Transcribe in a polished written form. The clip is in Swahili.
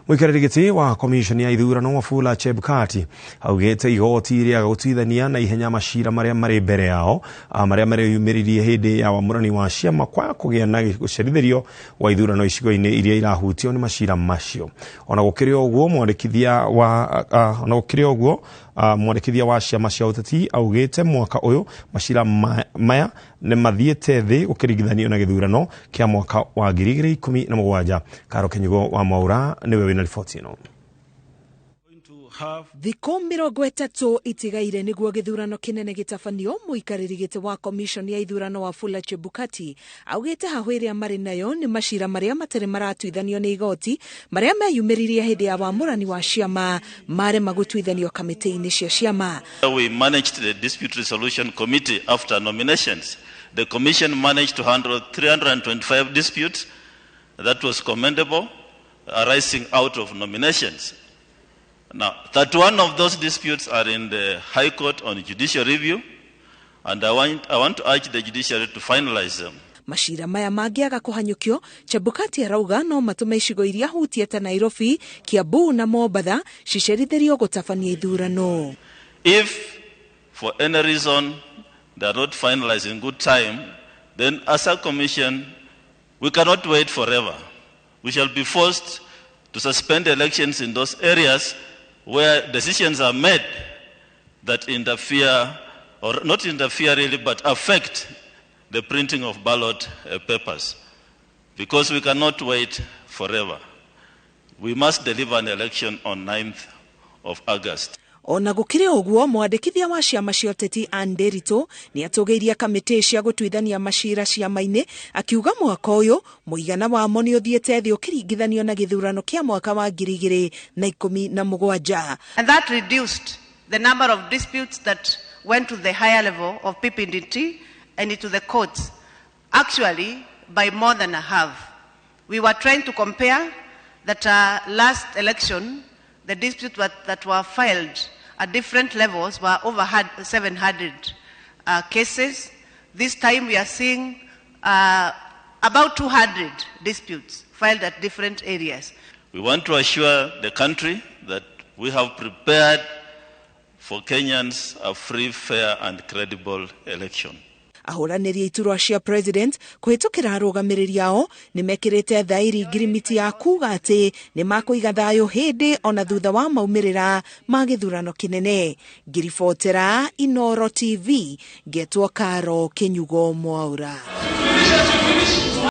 Mũikarĩri wa komishoni ya ithurano Wafula Chebukati augĩte igoti rĩa gũtuithania na ihenya macira marĩa marĩ mbere yao marĩa mareyumĩririe hĩndĩ ya wamũrani wa ciama kwa kũgĩa na gũcerithĩrio wa ithurano icigo-inĩ iria irahutio nĩ macira macio. Ona gũkĩrĩ ũguo mwandĩkithia wa ciama cia ũteti augĩte mwaka ũyũ macira maya nĩ mathiĩte thĩ gũkĩringithanio na gĩthurano kĩa mwaka wa 2017. Karo Kenyugo wa Maura niwe wina riboti ĩno. Thikũ 30 itigaire nĩguo gĩthurano kĩnene gĩtabanio, mũikarĩri wa komishoni ya ithurano Wafula Chebukati augĩte hahwĩrĩa marĩ nayo nĩ macira marĩa matarĩ maratuithanio nĩ igoti marĩa meyumĩririe hĩndĩ ya wamũrani wa ciama marema gũtuithanio kamĩtĩ-inĩ cia ciama. We managed the dispute resolution committee after nominations. The commission managed to handle 325 disputes. That was commendable, arising out of nominations. Now, 31 of those disputes are in the High Court on judicial review, and I want to urge the judiciary to finalize them. Macira maya mangĩaga kũhanyũkio, Chebukati arauga no matũme icigo iria hutie ta Nairobi, Kiambu na Mombatha cicerithĩrio gũtabania ithurano. If for any reason they are not finalized in good time, then as a commission, we cannot wait forever. We shall be forced to suspend elections in those areas where decisions are made that interfere, or not interfere really, but affect the printing of ballot papers. Because we cannot wait forever. We must deliver an election on 9th of August. Ona gũkĩrĩ ũguo, mwandĩkithia wa ciama cia ũteti Nderitu nĩ atũgĩirie kamĩtĩ cia gũtuithania macira ciama-inĩ, akiuga mwaka ũyũ mũigana wamo nĩ ũthiĩte thĩ ũkĩringithanio na gĩthurano kĩa mwaka wa 2017. And that reduced the number of disputes that went to the higher level of PPDT and into the courts, actually by more than a half. We were trying to compare that last election, the disputes that were filed at different levels were over 700 cases. This time we are seeing about 200 disputes filed at different areas. We want to assure the country that we have prepared for Kenyans a free, fair and credible election. Ahũranĩri iturwa cia president kũhĩtũkĩra arũgamĩrĩri ao nĩ mekĩrĩte thaĩri ngirimiti ya kuga atĩ nĩ makũiga thayũ hĩndĩ ona thutha wa maumĩrĩra ma gĩthurano kĩnene. Ngiribotera Inooro TV, ngetwo Karo Kenyugo Mwaura.